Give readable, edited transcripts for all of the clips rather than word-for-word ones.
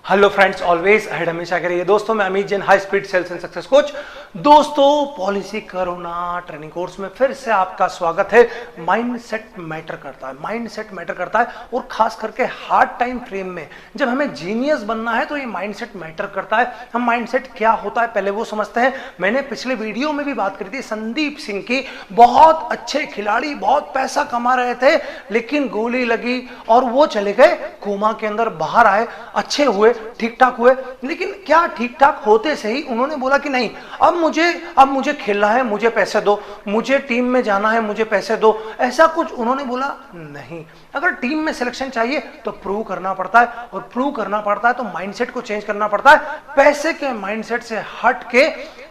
Hello friends, always ahead हमेशा करिए। दोस्तों मैं Amit Jain, high speed sales and success coach. दोस्तों पॉलिसी कोरोना ट्रेनिंग कोर्स में फिर से आपका स्वागत है। माइंडसेट मैटर करता है, माइंडसेट मैटर करता है और खास करके हार्ड टाइम फ्रेम में जब हमें जीनियस बनना है तो ये माइंडसेट मैटर करता है। हम माइंडसेट क्या होता है पहले वो समझते हैं। मैंने पिछले वीडियो में भी बात करी थी संदीप सिंह की। बहुत अच्छे खिलाड़ी, बहुत पैसा कमा रहे थे, लेकिन गोली लगी और वो चले गए कोमा के अंदर, बाहर आए, अच्छे हुए, ठीक ठाक हुए। लेकिन क्या ठीक ठाक होते से ही उन्होंने बोला कि नहीं, अब मुझे खेलना है, मुझे पैसे दो, मुझे टीम में जाना है, मुझे पैसे दो, ऐसा कुछ उन्होंने बोला नहीं। अगर टीम में सिलेक्शन चाहिए तो प्रूव करना पड़ता है, और प्रूव करना पड़ता है तो माइंडसेट को चेंज करना पड़ता है। पैसे के माइंडसेट से हट के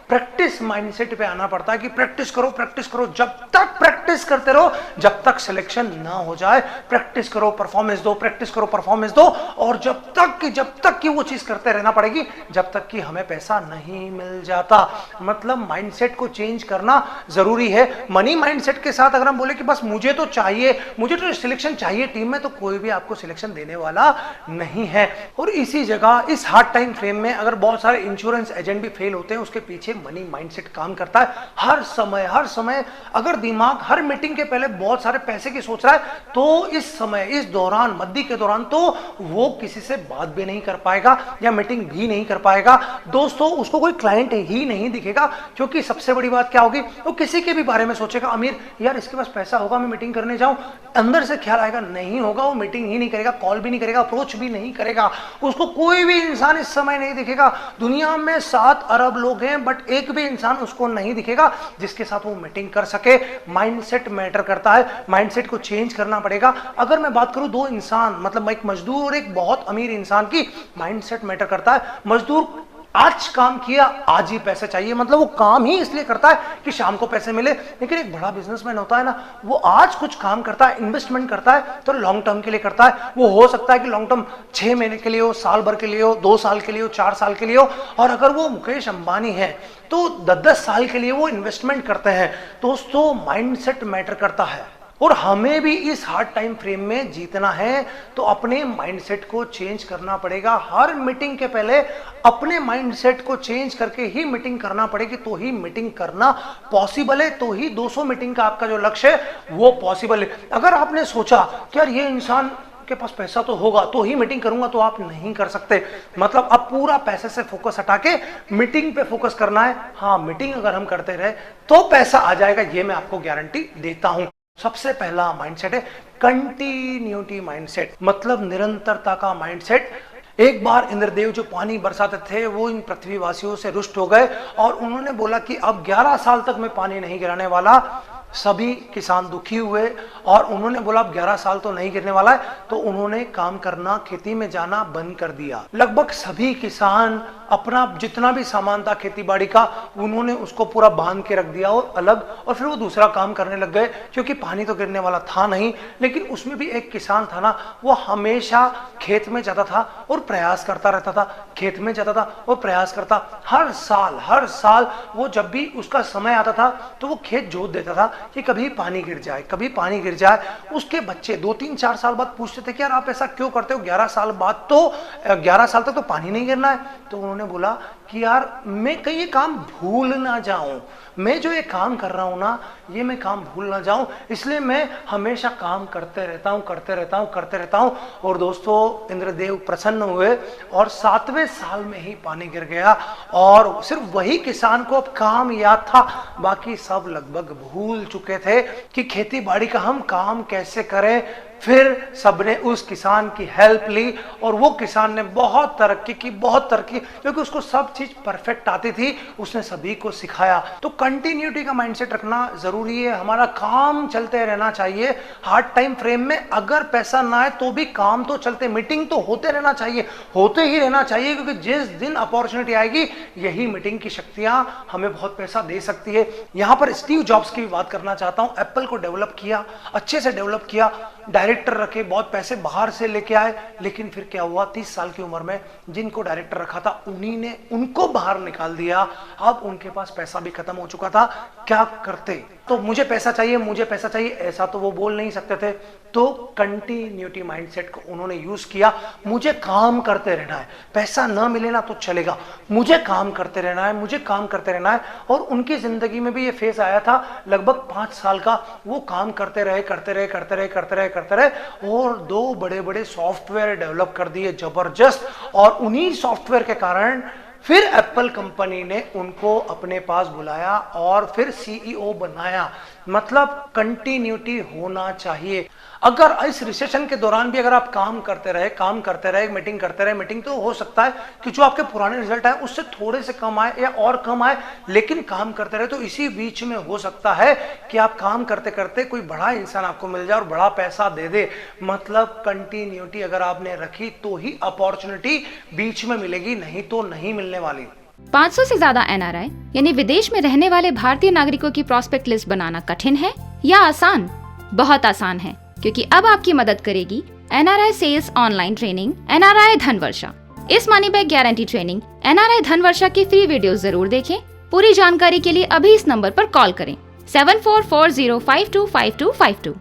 प्रैक्टिस माइंडसेट पे आना पड़ता है कि प्रैक्टिस करो, जब तक प्रैक्टिस करते रहो जब तक सिलेक्शन ना हो जाए। प्रैक्टिस करो, परफॉर्मेंस दो, प्रैक्टिस करो, परफॉर्मेंस दो, और जब तक कि वो चीज करते रहना पड़ेगी जब तक कि हमें पैसा नहीं मिल जाता। मतलब माइंडसेट को चेंज करना जरूरी है। मनी माइंडसेट के साथ अगर हम बोले कि बस मुझे तो चाहिए सिलेक्शन चाहिए टीम में, तो कोई भी आपको सिलेक्शन देने वाला नहीं है। और इसी जगह इस हार्ड टाइम फ्रेम में अगर बहुत सारे इंश्योरेंस एजेंट भी फेल होते हैं, उसके पीछे मनी माइंडसेट काम करता है। हर समय अगर दिमाग हर मीटिंग के पहले बहुत सारे पैसे की सोच रहा है, तो इस समय, इस दौरान, मद्दी के दौरान तो वो किसी से बात भी नहीं कर पाएगा या मीटिंग भी नहीं कर पाएगा। दोस्तों उसको कोई क्लाइंट ही नहीं दिखेगा, क्योंकि सबसे बड़ी बात क्या होगी, वो किसी के भी बारे में सोचेगा, अमीर यार इसके पास पैसा होगा, मैं मीटिंग करने जाऊं, अंदर से ख्याल आएगा नहीं होगा, वो मीटिंग ही नहीं करेगा, कॉल भी नहीं करेगा, अप्रोच भी नहीं करेगा। उसको कोई भी इंसान इस समय नहीं दिखेगा। दुनिया में 7 अरब लोग हैं, बट एक भी इंसान उसको नहीं दिखेगा जिसके साथ वो मीटिंग कर सके। माइंडसेट मैटर करता है, माइंडसेट को चेंज करना पड़ेगा। अगर मैं बात करूं दो इंसान, मतलब एक मजदूर और एक बहुत अमीर इंसान की, माइंडसेट मैटर करता है। मजदूर आज काम किया, आज ही पैसे चाहिए, मतलब वो काम ही इसलिए करता है कि शाम को पैसे मिले। लेकिन एक बड़ा बिजनेसमैन होता है ना, वो आज कुछ काम करता है, इन्वेस्टमेंट करता है, तो लॉन्ग टर्म के लिए करता है। वो हो सकता है कि लॉन्ग टर्म 6 महीने के लिए हो, साल भर के लिए हो, 2 साल के लिए हो, 4 साल के लिए हो। और अगर वो मुकेश अंबानी है तो 10-10 साल के लिए वो इन्वेस्टमेंट करते हैं। दोस्तों माइंडसेट मैटर करता है, और हमें भी इस हार्ड टाइम फ्रेम में जीतना है तो अपने माइंडसेट को चेंज करना पड़ेगा। हर मीटिंग के पहले अपने माइंडसेट को चेंज करके ही मीटिंग करना पड़ेगी, तो ही मीटिंग करना पॉसिबल है, तो ही 200 मीटिंग का आपका जो लक्ष्य है वो पॉसिबल है। अगर आपने सोचा कि यार ये इंसान के पास पैसा तो होगा तो ही मीटिंग करूंगा, तो आप नहीं कर सकते। मतलब अब पूरा पैसे से फोकस हटा के मीटिंग पे फोकस करना है। हाँ, मीटिंग अगर हम करते रहे तो पैसा आ जाएगा, ये मैं आपको गारंटी देता हूं। सबसे पहला माइंडसेट है कंटिन्यूटी माइंडसेट, मतलब निरंतरता का माइंडसेट। एक बार इंद्रदेव जो पानी बरसाते थे वो इन पृथ्वीवासियों से रुष्ट हो गए और उन्होंने बोला कि अब 11 साल तक मैं पानी नहीं गिराने वाला। सभी किसान दुखी हुए और उन्होंने बोला अब 11 साल तो नहीं गिरने वाला है, तो उन्होंने काम करना, खेती में जाना बंद कर दिया। लगभग सभी किसान अपना जितना भी सामान था खेती बाड़ी का, उन्होंने उसको पूरा बांध के रख दिया और अलग, और फिर वो दूसरा काम करने लग गए, क्योंकि पानी तो गिरने वाला था नहीं। लेकिन उसमें भी एक किसान था ना, वो हमेशा खेत में जाता था और प्रयास करता रहता था, खेत में जाता था और प्रयास करता। हर साल वो जब भी उसका समय आता था तो वो खेत जोत देता था कि कभी पानी गिर जाए, कभी पानी गिर जाए। उसके बच्चे 2-3-4 साल बाद पूछते थे कि यार आप ऐसा क्यों करते हो, 11 साल बाद तो 11 साल तक तो पानी नहीं गिरना है। तो उन्होंने बोला कि यार मैं कहीं ये काम भूल ना जाऊं, मैं जो ये काम कर रहा हूं ना, ये मैं काम भूल ना जाऊं, इसलिए मैं हमेशा काम करते रहता हूं। और दोस्तों इंद्रदेव प्रसन्न हुए और 7वें साल में ही पानी गिर गया, और सिर्फ वही किसान को अब काम याद था, बाकी सब लगभग भूल चुके थे कि खेती बाड़ी का हम काम कैसे करें। फिर सबने उस किसान की हेल्प ली और वो किसान ने बहुत तरक्की की, क्योंकि उसको सब चीज परफेक्ट आती थी, उसने सभी को सिखाया। तो कंटिन्यूटी का माइंडसेट रखना जरूरी है। हमारा काम चलते रहना चाहिए। हार्ड टाइम फ्रेम में अगर पैसा ना आए तो भी काम तो चलते, मीटिंग तो होते रहना चाहिए, होते ही रहना चाहिए, क्योंकि जिस दिन अपॉर्चुनिटी आएगी यही मीटिंग की शक्तियां हमें बहुत पैसा दे सकती है। यहां पर स्टीव जॉब्स की बात करना चाहता हूं। एप्पल को डेवलप किया, अच्छे से डेवलप किया, डायरेक्टर रखे, बहुत पैसे बाहर से लेके आए, लेकिन फिर क्या हुआ, 30 साल की उम्र में जिनको डायरेक्टर रखा था उन्हीं ने उनको बाहर निकाल दिया। अब उनके पास पैसा भी खत्म हो चुका था, क्या करते? तो मुझे पैसा चाहिए, मुझे पैसा चाहिए, ऐसा तो वो बोल नहीं सकते थे। तो कंटिन्यूटी माइंडसेट को उन्होंने यूज किया। मुझे काम करते रहना है, पैसा ना मिले ना तो चलेगा, मुझे काम करते रहना है, मुझे काम करते रहना है। और उनकी जिंदगी में भी ये फेज आया था, लगभग 5 साल का। वो काम करते रहे, करते रहे, करते रहे, करते रहे, करते रहे, और 2 बड़े बड़े सॉफ्टवेयर डेवलप कर दिए, जबरदस्त। और उन्हीं सॉफ्टवेयर के कारण फिर एप्पल कंपनी ने उनको अपने पास बुलाया और फिर सीईओ बनाया। मतलब कंटिन्यूटी होना चाहिए। अगर इस रिसेशन के दौरान भी अगर आप काम करते रहे, मीटिंग करते रहे, मीटिंग, तो हो सकता है कि जो आपके पुराने रिजल्ट आए उससे थोड़े से कम आए या और कम आए, लेकिन काम करते रहे। तो इसी बीच में हो सकता है कि आप काम करते करते कोई बड़ा इंसान आपको मिल जाए और बड़ा पैसा दे दे। मतलब कंटिन्यूटी अगर आपने रखी तो ही अपॉर्चुनिटी बीच में मिलेगी, नहीं तो नहीं मिलने वाली। 500 से ज्यादा एनआरआई यानी विदेश में रहने वाले भारतीय नागरिकों की प्रॉस्पेक्ट लिस्ट बनाना कठिन है या आसान? बहुत आसान है, क्योंकि अब आपकी मदद करेगी NRI sales online training NRI Dhanvarsha. इस money back guarantee training NRI Dhanvarsha की फ्री वीडियो जरूर देखें। पूरी जानकारी के लिए अभी इस नंबर पर कॉल करें 7440525252।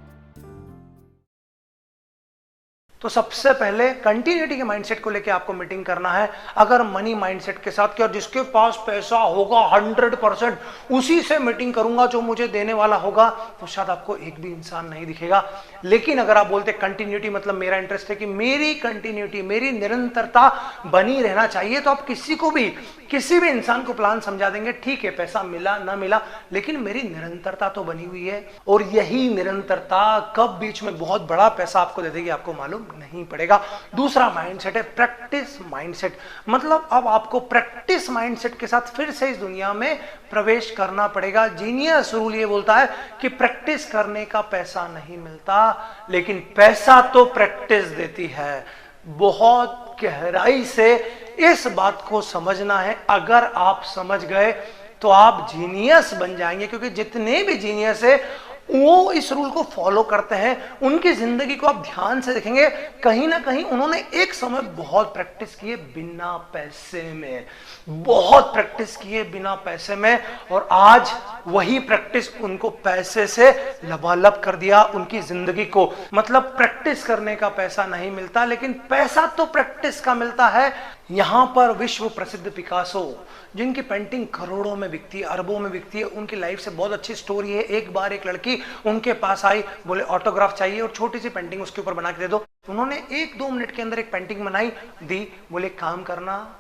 तो सबसे पहले कंटिन्यूटी के माइंडसेट को लेके आपको मीटिंग करना है। अगर मनी माइंडसेट के साथ, क्या जिसके पास पैसा होगा 100% उसी से मीटिंग करूंगा जो मुझे देने वाला होगा, तो शायद आपको एक भी इंसान नहीं दिखेगा। लेकिन अगर आप बोलते कंटिन्यूटी मतलब मेरा इंटरेस्ट है कि मेरी कंटिन्यूटी, मेरी निरंतरता बनी रहना चाहिए, तो आप किसी भी इंसान को प्लान समझा देंगे। ठीक है, पैसा मिला ना मिला, लेकिन मेरी निरंतरता तो बनी हुई है। और यही निरंतरता कब बीच में बहुत बड़ा पैसा आपको दे देगी, आपको मालूम नहीं पड़ेगा। दूसरा माइंडसेट है प्रैक्टिस माइंडसेट। मतलब अब आपको प्रैक्टिस माइंडसेट के साथ फिर से इस दुनिया में प्रवेश करना पड़ेगा। जीनियस रूल ये बोलता है कि प्रैक्टिस करने का पैसा नहीं मिलता, लेकिन पैसा तो प्रैक्टिस देती है। बहुत गहराई से इस बात को समझना है। अगर आप समझ गए तो आप जीनियस बन जाएंगे, क्योंकि जितने भी जीनियस है वो इस रूल को फॉलो करते हैं। उनकी जिंदगी को आप ध्यान से देखेंगे, कहीं ना कहीं उन्होंने एक समय बहुत प्रैक्टिस किए बिना पैसे में, बहुत प्रैक्टिस किए बिना पैसे में, और आज वही प्रैक्टिस उनको पैसे से लबालब कर दिया उनकी जिंदगी को। मतलब प्रैक्टिस करने का पैसा नहीं मिलता, लेकिन पैसा तो प्रैक्टिस का मिलता है। यहां पर विश्व प्रसिद्ध पिकासो, जिनकी पेंटिंग करोड़ों में बिकती है, अरबों में बिकती है, उनकी लाइफ से बहुत अच्छी स्टोरी है। एक बार एक लड़की उनके पास आई, बोले ऑटोग्राफ चाहिए और छोटी सी पेंटिंग उसके ऊपर बना के दे दो। उन्होंने 1-2 मिनट के अंदर एक पेंटिंग बनाई, दी। बोले काम करना,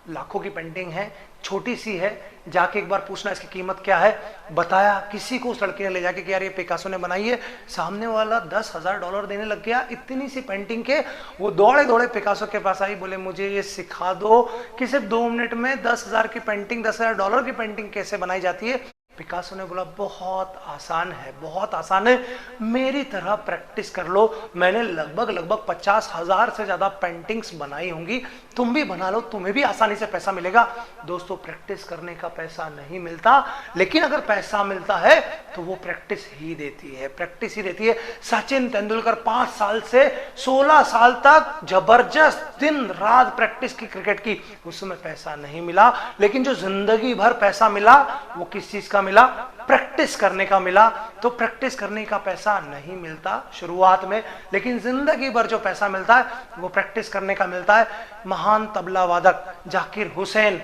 लाखों की पेंटिंग है, छोटी सी है, जाके एक बार पूछना इसकी कीमत क्या है। बताया किसी को, उस लड़के ने ले जाके कि यार ये पिकासो ने बनाई है। सामने वाला $10,000 देने लग गया इतनी सी पेंटिंग के। वो दौड़े दौड़े पिकासो के पास आई, बोले मुझे ये सिखा दो कि सिर्फ 2 मिनट में 10,000 की पेंटिंग, $10,000 की पेंटिंग कैसे बनाई जाती है। पिकासो ने बोला बहुत आसान है, बहुत आसान है, मेरी तरह प्रैक्टिस कर लो। मैंने लगभग 50,000 से ज्यादा पेंटिंग्स बनाई होंगी, तुम भी बना लो, तुम्हें भी आसानी से पैसा मिलेगा। दोस्तों, प्रैक्टिस करने का पैसा नहीं मिलता, लेकिन अगर पैसा मिलता है तो वो प्रैक्टिस ही देती है, प्रैक्टिस ही देती है। सचिन तेंदुलकर 5 साल से 16 साल तक जबरदस्त दिन रात प्रैक्टिस की क्रिकेट की, उस समय पैसा नहीं मिला, लेकिन जो जिंदगी भर पैसा मिला वो किस चीज का मिला? प्रैक्टिस करने का मिला। तो प्रैक्टिस करने का पैसा नहीं मिलता शुरुआत में, लेकिन जिंदगी भर जो पैसा मिलता है वो प्रैक्टिस करने का मिलता है। महान तबला वादक जाकिर हुसैन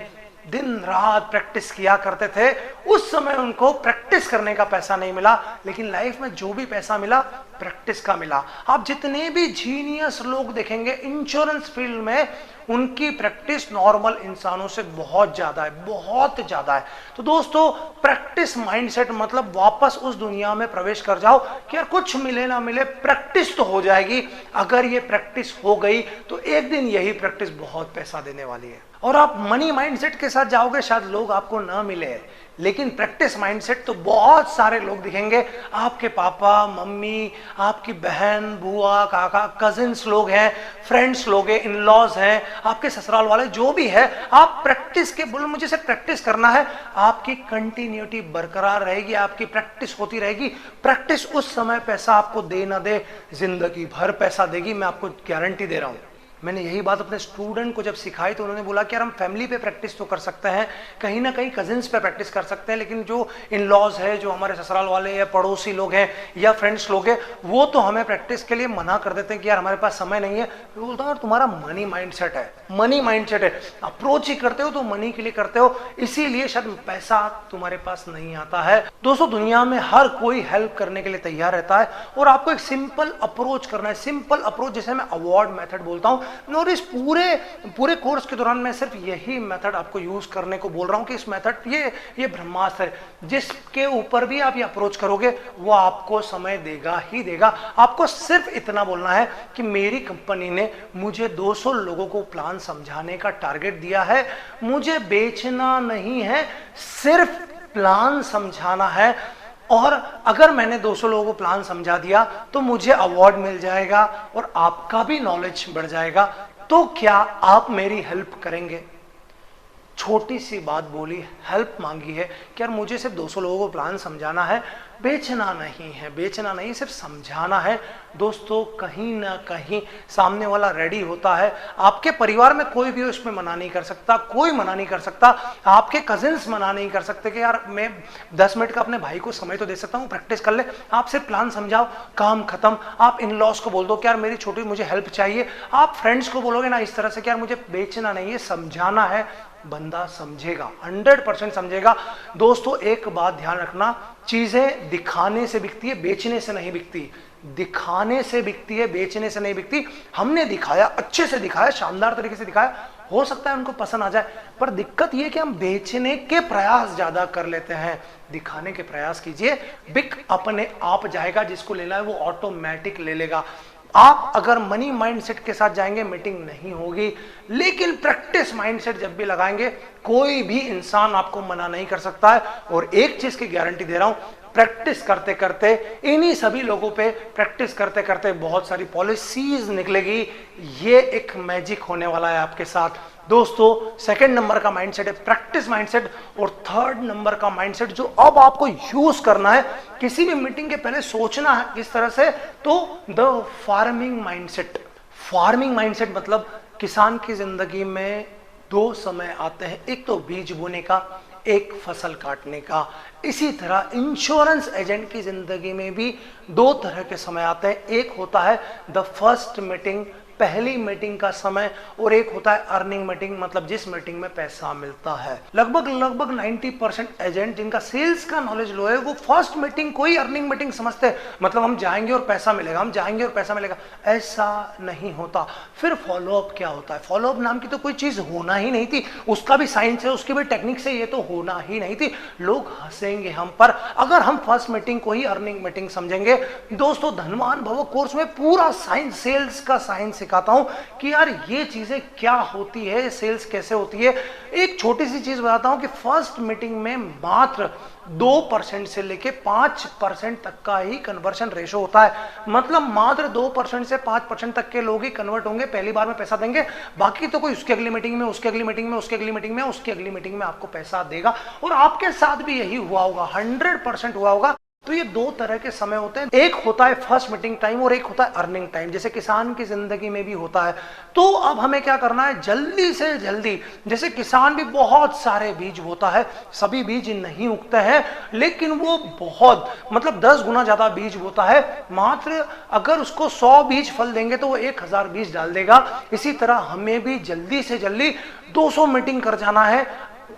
दिन रात प्रैक्टिस किया करते थे। उस समय उनको प्रैक्टिस करने का पैसा नहीं मिला, लेकिन लाइफ में जो भी पैसा मिला प्रैक्टिस का मिला। आप जितने भी जीनियस लोग देखेंगे इंश्योरेंस फील्ड में, उनकी प्रैक्टिस नॉर्मल इंसानों से बहुत ज्यादा है, बहुत ज्यादा है। तो दोस्तों, प्रैक्टिस माइंडसेट मतलब वापस उस दुनिया में प्रवेश कर जाओ कि यार कुछ मिले ना मिले प्रैक्टिस तो हो जाएगी। अगर ये प्रैक्टिस हो गई तो एक दिन यही प्रैक्टिस बहुत पैसा देने वाली है। और आप मनी माइंडसेट के साथ जाओगे, शायद लोग आपको ना मिले, लेकिन प्रैक्टिस माइंडसेट तो बहुत सारे लोग दिखेंगे। आपके पापा मम्मी, आपकी बहन, बुआ, काका, कजिन्स लोग हैं, फ्रेंड्स लोग हैं, इन लॉज हैं, आपके ससुराल वाले, जो भी है, आप प्रैक्टिस के बोलो मुझे सिर्फ प्रैक्टिस करना है, आपकी कंटिन्यूटी बरकरार रहेगी, आपकी प्रैक्टिस होती रहेगी। प्रैक्टिस उस समय पैसा आपको दे ना दे, जिंदगी भर पैसा देगी, मैं आपको गारंटी दे रहा हूं। मैंने यही बात अपने स्टूडेंट को जब सिखाई तो उन्होंने बोला कि यार हम फैमिली पे प्रैक्टिस तो कर सकते हैं, कहीं ना कहीं कजिन्स पे प्रैक्टिस कर सकते हैं, लेकिन जो इन लॉज है, जो हमारे ससुराल वाले या पड़ोसी लोग हैं या फ्रेंड्स लोग हैं, वो तो हमें प्रैक्टिस के लिए मना कर देते हैं कि यार हमारे पास समय नहीं है। मैं बोलता हूँ तुम्हारा मनी माइंडसेट है, मनी माइंडसेट है, अप्रोच ही करते हो तो मनी के लिए करते हो, इसीलिए शायद पैसा तुम्हारे पास नहीं आता है। दोस्तों दुनिया में हर कोई हेल्प करने के लिए तैयार रहता है और आपको एक सिंपल अप्रोच करना है, सिंपल अप्रोच जिसे मैं अवॉर्ड मेथड बोलता हूं। और इस पूरे कोर्स के दौरान मैं सिर्फ यही मेथड आपको यूज करने को बोल रहा हूं कि इस मेथड ये ब्रह्मास्त्र है, जिसके ऊपर भी आप ये अप्रोच करोगे वो आपको समय देगा ही देगा। आपको सिर्फ इतना बोलना है कि मेरी कंपनी ने मुझे 200 लोगों को प्लान समझाने का टारगेट दिया है, मुझे बेचना नहीं है, सिर्फ प्लान समझाना है, और अगर मैंने 200 लोगों को प्लान समझा दिया तो मुझे अवार्ड मिल जाएगा और आपका भी नॉलेज बढ़ जाएगा। तो क्या आप मेरी हेल्प करेंगे? छोटी सी बात बोली, हेल्प मांगी है कि यार मुझे सिर्फ 200 लोगों को प्लान समझाना है, बेचना नहीं है, बेचना नहीं, सिर्फ समझाना है। दोस्तों कहीं ना कहीं सामने वाला रेडी होता है। आपके परिवार में कोई भी उसमें मना नहीं कर सकता, कोई मना नहीं कर सकता, आपके कजिन्स मना नहीं कर सकते कि यार मैं 10 मिनट का अपने भाई को समय तो दे सकता हूँ, प्रैक्टिस कर ले। आप सिर्फ प्लान समझाओ, काम खत्म। आप इन लॉज को बोल दो कि यार मेरी छोटी मुझे हेल्प चाहिए। आप फ्रेंड्स को बोलोगे ना इस तरह से कि यार मुझे बेचना नहीं है, समझाना है, बंदा समझेगा, 100% समझेगा। दोस्तों एक बात ध्यान रखना, चीजें दिखाने से बिकती है, बेचने से नहीं बिकती। दिखाने से बिकती है, बेचने से नहीं बिकती। हमने दिखाया, अच्छे से दिखाया, शानदार तरीके से दिखाया, हो सकता है उनको पसंद आ जाए, पर दिक्कत यह कि हम बेचने के प्रयास ज्यादा कर लेते हैं। दिखाने के प्रयास कीजिए, बिक अपने आप जाएगा, जिसको लेना है वो ऑटोमेटिक ले लेगा। आप अगर मनी माइंडसेट के साथ जाएंगे मीटिंग नहीं होगी, लेकिन प्रैक्टिस माइंडसेट जब भी लगाएंगे कोई भी इंसान आपको मना नहीं कर सकता है। और एक चीज की गारंटी दे रहा हूं, प्रैक्टिस करते करते, इन्हीं सभी लोगों पे प्रैक्टिस करते करते बहुत सारी पॉलिसीज निकलेगी। ये एक मैजिक होने वाला है आपके साथ। दोस्तों सेकंड नंबर का माइंडसेट है प्रैक्टिस माइंडसेट, और थर्ड नंबर का माइंडसेट जो अब आपको यूज करना है, किसी भी मीटिंग के पहले सोचना है किस तरह से, तो the farming mindset. Farming mindset मतलब किसान की जिंदगी में 2 समय आते हैं, एक तो बीज बोने का, एक फसल काटने का। इसी तरह इंश्योरेंस एजेंट की जिंदगी में भी 2 तरह के समय आते हैं, एक होता है द फर्स्ट मीटिंग, पहली मीटिंग का समय, और एक होता है अर्निंग मीटिंग, मतलब जिस मीटिंग में पैसा मिलता है। लगभग 90% एजेंट जिनका सेल्स का नॉलेज लो है वो फर्स्ट मीटिंग को ही अर्निंग मीटिंग समझते हैं, मतलब हम जाएंगे और पैसा मिलेगा, हम जाएंगे और पैसा मिलेगा। ऐसा नहीं होता। फिर फॉलोअप क्या होता है? फॉलोअप नाम की तो कोई चीज होना ही नहीं थी, उसका भी साइंस है, उसकी भी टेक्निक से, ये तो होना ही नहीं थी। लोग हंसेंगे हम पर अगर हम फर्स्ट मीटिंग को ही अर्निंग मीटिंग समझेंगे। दोस्तों धनवान भव कोर्स में पूरा साइंस, सेल्स का साइंस सिखाता हूं कि यार ये चीजें क्या होती है, सेल्स कैसे होती है। एक छोटी सी चीज बताता हूं कि फर्स्ट मीटिंग में मात्र 2% से लेके 5% तक का ही कन्वर्शन रेशो होता है, मतलब मात्र 2% से 5% तक के लोग ही कन्वर्ट होंगे, पहली बार में पैसा देंगे, बाकी तो कोई उसकी अगली मीटिंग में, उसकी अगली मीटिंग में, उसकी अगली मीटिंग में, उसकी अगली मीटिंग में आपको पैसा देगा। और आपके साथ भी यही हुआ होगा, 100% हुआ होगा। तो ये 2 तरह के समय होते हैं, एक होता है फर्स्ट मीटिंग टाइम और एक होता है अर्निंग टाइम, जैसे किसान की जिंदगी में भी होता है। तो अब हमें क्या करना है, जल्दी से जल्दी, जैसे किसान भी बहुत सारे बीज बोता है, सभी बीज नहीं उगते हैं, लेकिन वो बहुत मतलब 10 गुना ज्यादा बीज बोता है। मात्र अगर उसको 100 बीज फल देंगे तो वो 1000 बीज डाल देगा। इसी तरह हमें भी जल्दी से जल्दी 200 मीटिंग कर जाना है।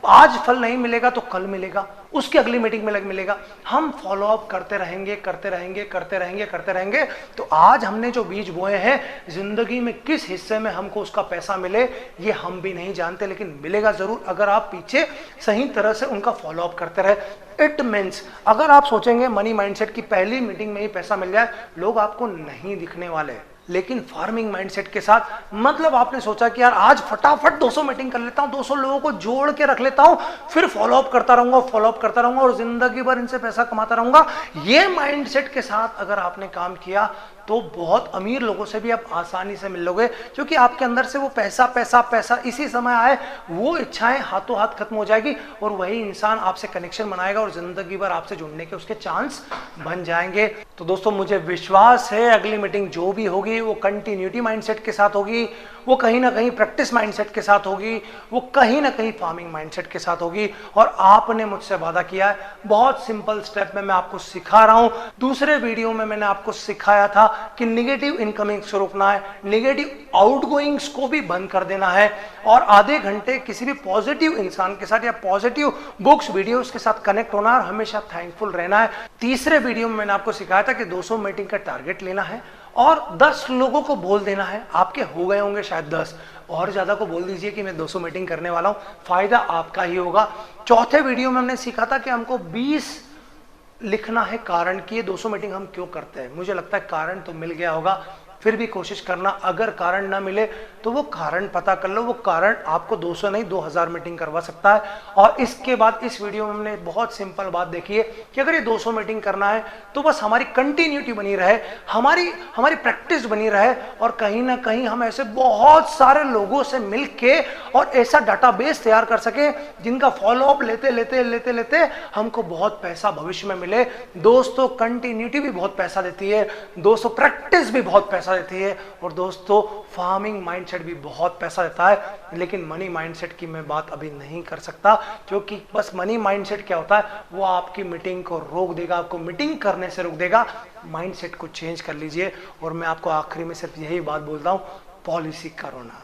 आज फल नहीं मिलेगा तो कल मिलेगा, उसकी अगली मीटिंग में मिलेगा। हम फॉलोअप करते रहेंगे, करते रहेंगे, करते रहेंगे, करते रहेंगे। तो आज हमने जो बीज बोए हैं, जिंदगी में किस हिस्से में हमको उसका पैसा मिले ये हम भी नहीं जानते, लेकिन मिलेगा जरूर अगर आप पीछे सही तरह से उनका फॉलोअप करते रहे। इट मीन्स अगर आप सोचेंगे मनी माइंडसेट की पहली मीटिंग में ही पैसा मिल जाए, लोग आपको नहीं दिखने वाले। लेकिन फार्मिंग माइंडसेट के साथ, मतलब आपने सोचा कि यार आज फटाफट 200 मीटिंग कर लेता हूं, 200 लोगों को जोड़ के रख लेता हूं, फिर फॉलोअप करता रहूंगा, फॉलोअप करता रहूंगा और जिंदगी भर इनसे पैसा कमाता रहूंगा। ये माइंडसेट के साथ अगर आपने काम किया तो बहुत अमीर लोगों से भी आप आसानी से मिल लोगे, क्योंकि आपके अंदर से वो पैसा पैसा पैसा इसी समय आए, वो इच्छाएं हाथों हाथ खत्म हो जाएगी और वही इंसान आपसे कनेक्शन बनाएगा और जिंदगी भर आपसे जुड़ने के उसके चांस बन जाएंगे। तो दोस्तों मुझे विश्वास है अगली मीटिंग जो भी होगी वो कंटिन्यूटी माइंडसेट के साथ होगी, वो कहीं ना कहीं प्रैक्टिस माइंडसेट के साथ होगी, वो कहीं ना कहीं फार्मिंग माइंडसेट के साथ होगी। और आपने मुझसे वादा किया है, बहुत सिंपल स्टेप में मैं आपको सिखा रहा हूं। दूसरे वीडियो में मैंने आपको सिखाया था कि निगेटिव इनकमिंग्स को रोकना है, निगेटिव आउटगोइंग्स को भी बंद कर देना है, और आधे घंटे किसी भी पॉजिटिव इंसान के साथ या पॉजिटिव बुक्स वीडियोस के साथ कनेक्ट होना है और हमेशा थैंकफुल रहना है। तीसरे वीडियो में मैंने आपको सिखाया था कि 200 मीटिंग का टारगेट लेना है और 10 लोगों को बोल देना है। आपके हो गए होंगे शायद 10, और ज्यादा को बोल दीजिए कि मैं 200 मीटिंग करने वाला हूं, फायदा आपका ही होगा। चौथे वीडियो में हमने सीखा था कि हमको 20 लिखना है कारण कि ये 200 मीटिंग हम क्यों करते हैं। मुझे लगता है कारण तो मिल गया होगा, फिर भी कोशिश करना, अगर कारण ना मिले तो वो कारण पता कर लो। वो कारण आपको 200 नहीं 2000 मीटिंग करवा सकता है। और इसके बाद इस वीडियो में हमने बहुत सिंपल बात देखी है कि अगर ये 200 मीटिंग करना है तो बस हमारी कंटिन्यूटी बनी रहे, हमारी प्रैक्टिस बनी रहे, और कहीं ना कहीं हम ऐसे बहुत सारे लोगों से मिलके और ऐसा डाटाबेस तैयार कर सके जिनका फॉलोअप लेते लेते लेते लेते हमको बहुत पैसा भविष्य में मिले। दोस्तों, कंटिन्यूटी भी बहुत पैसा देती है, दोस्तों प्रैक्टिस भी बहुत पैसा देती है, और दोस्तों फार्मिंग माइंडसेट भी बहुत पैसा देता है। लेकिन मनी माइंडसेट की मैं बात अभी नहीं कर सकता, क्योंकि बस मनी माइंडसेट क्या होता है, वो आपकी मीटिंग को रोक देगा, आपको मीटिंग करने से रोक देगा। माइंडसेट को चेंज कर लीजिए। और मैं आपको आखिरी में सिर्फ यही बात बोलता हूं, पॉलिसी करो ना।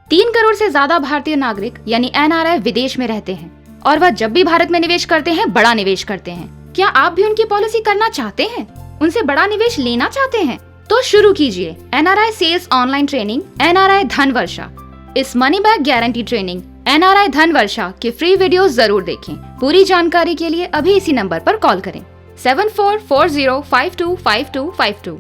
3 करोड़ से ज्यादा भारतीय नागरिक यानी एनआरआई विदेश में रहते हैं, और वह जब भी भारत में निवेश करते हैं बड़ा निवेश करते हैं। क्या आप भी उनकी पॉलिसी करना चाहते हैं, उनसे बड़ा निवेश लेना चाहते हैं? तो शुरू कीजिए NRI sales online training NRI Dhan Varsha. इस money back guarantee training NRI Dhan Varsha के फ्री वीडियो जरूर देखें। पूरी जानकारी के लिए अभी इसी नंबर पर कॉल करें 7440525252।